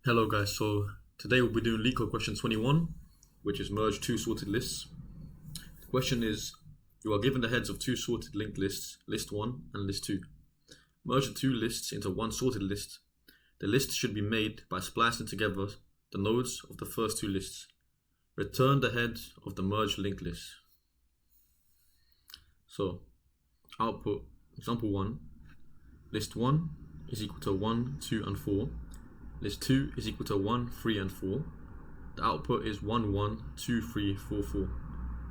Hello guys, so today we'll be doing LeetCode question 21, which is merge two sorted lists. The question is, you are given the heads of two sorted linked lists, list 1 and list 2. Merge the two lists into one sorted list. The list should be made by splicing together the nodes of the first two lists. Return the head of the merged linked list. So, output, example 1, list 1 is equal to 1, 2 and 4. List 2 is equal to 1, 3 and 4. The output is 1, 1, 2, 3, 4, 4.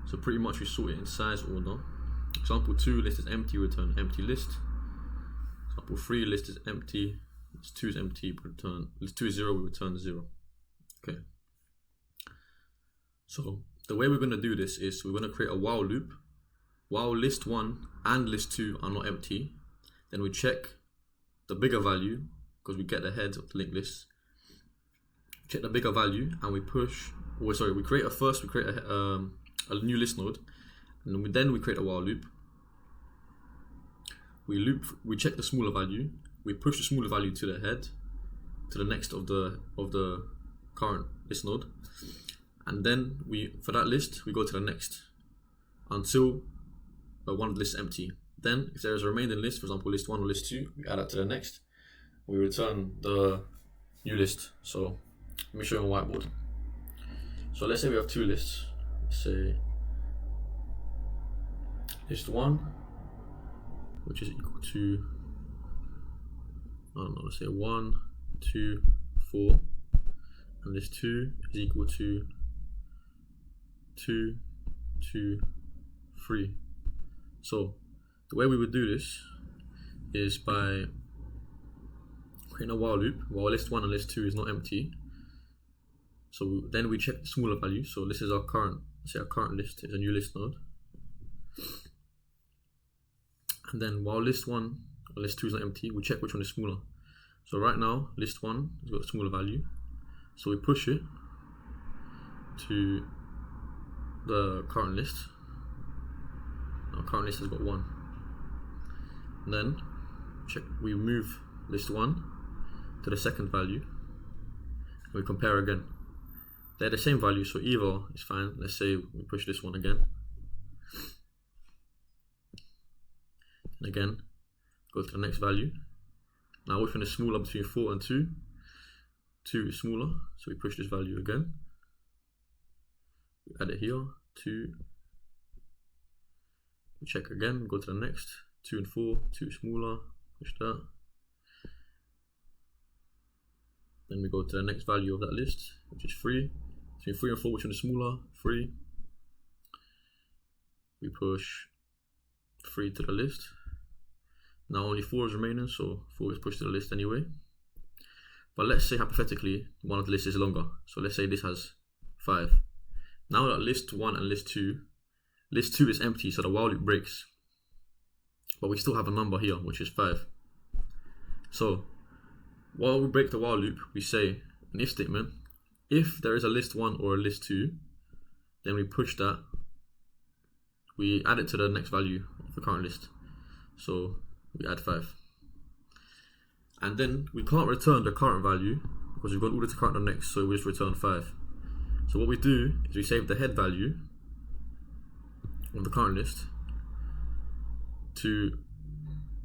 So pretty much we sort it in size order. Example 2, list is empty, return empty list. Example 3, list is empty, list 2 is empty, return, list 2 is 0, we return 0. Okay. So the way we're going to do this is we're going to create a while loop. While list 1 and list 2 are not empty, then we check the bigger value, because we get the heads of the linked list. Check the bigger value and we push, we create a new list node, and then we create a while loop. We check the smaller value, we push the smaller value to the head, to the next of the current list node, and then for that list we go to the next until one of the lists is empty. Then if there is a remaining list, for example list 1 or list 2, we add that to the next. We return the new list. So let me show you on whiteboard. So let's say we have two lists. Let's say list 1, which is equal to, let's say 1, 2, 4, and list 2 is equal to 2, 2, 3. So the way we would do this is by creating a while loop while list 1 and list 2 is not empty. So then we check the smaller value. So this is our current, let's say our current list is a new list node. And then while list 1 or list 2 is not empty, we check which one is smaller. So right now, list 1 has got a smaller value. So we push it to the current list. Our current list has got 1. And then we move list 1 to the second value, and we compare again. They're the same value, so either is fine. Let's say we push this one again, and again go to the next value. Now which one is smaller between 4 and 2? 2 is smaller, so we push this value again. We add it here, 2. We check again, go to the next. 2 and 4, 2 is smaller, push that. Then we go to the next value of that list, which is 3. Between 3 and 4, which one is smaller? 3. We push 3 to the list. Now only 4 is remaining, so 4 is pushed to the list anyway. But let's say hypothetically, one of the lists is longer. So let's say this has 5. Now that list 1 and list 2 is empty, so the while loop breaks. But we still have a number here, which is 5. So while we break the while loop, we say an if statement. If there is a list 1 or a list 2, then we push that. We add it to the next value of the current list. So we add 5. And then we can't return the current value because we've got all to current the next, so we just return 5. So what we do is we save the head value of the current list to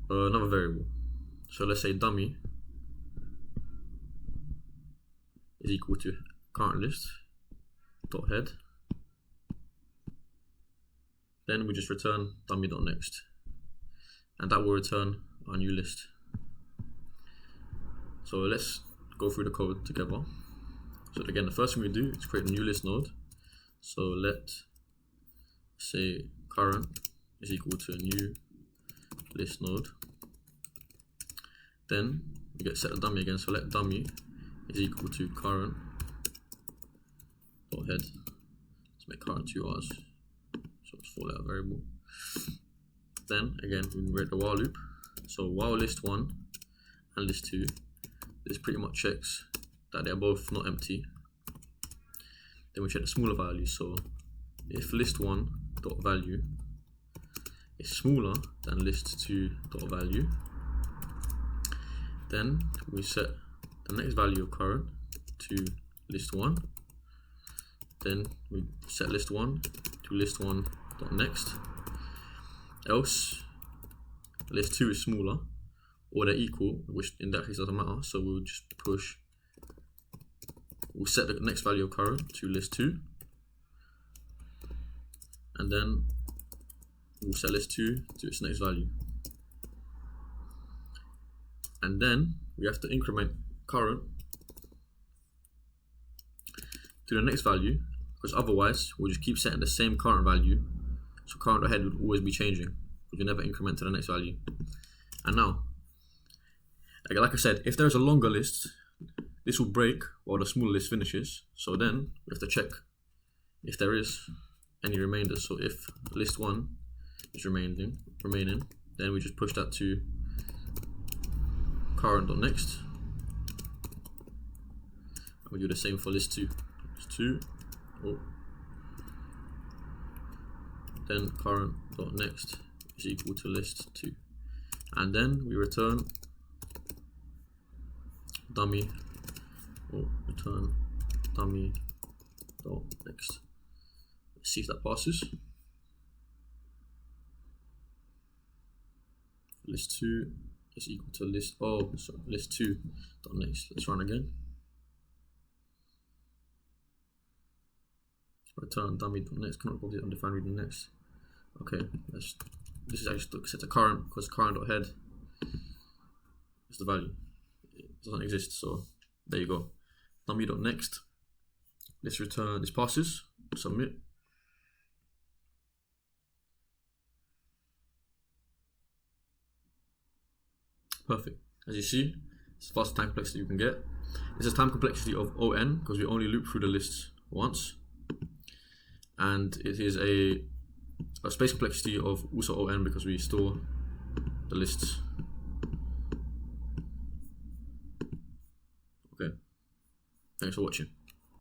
another variable. So let's say dummy is equal to current list dot head. Then we just return dummy dot next, and that will return our new list. So let's go through the code together. So again, the first thing we do is create a new list node. So let's say current is equal to a new list node. Then we get set the dummy again, so let dummy is equal to current dot head. Let's make current 2 R's, so it's 4-letter variable. Then again we create the while loop. So while list 1 and list 2, this pretty much checks that they're both not empty. Then we check the smaller value. So if list 1 dot value is smaller than list 2 dot value, then we set the next value of current to list1. Then we set list1 to list1.next. Else list2 is smaller, or they're equal, which in that case doesn't matter. So we'll just we'll set the next value of current to list2, and then we'll set list2 to its next value. And then we have to increment current to the next value, because otherwise we'll just keep setting the same current value. So current ahead would always be changing, because we never increment to the next value. And now, like I said, if there's a longer list, this will break while the smaller list finishes. So then we have to check if there is any remainders. So if list1 is remaining, then we just push that to current.next. And we do the same for list2. List2, then current.next is equal to list2. And then we return dummy, or return dummy.next. Let's see if that passes. List2 is equal to list2.next. Let's run again. Return dummy.next, cannot object undefined reading next. Okay, this is actually set to current, because current.head is the value. It doesn't exist, so there you go. Dummy.next. Let's return, this passes, submit. Perfect. As you see, it's the fastest time complexity you can get. This is time complexity of O(n), because we only loop through the lists once. And it is a space complexity of also O(n), because we store the lists. Okay. Thanks for watching.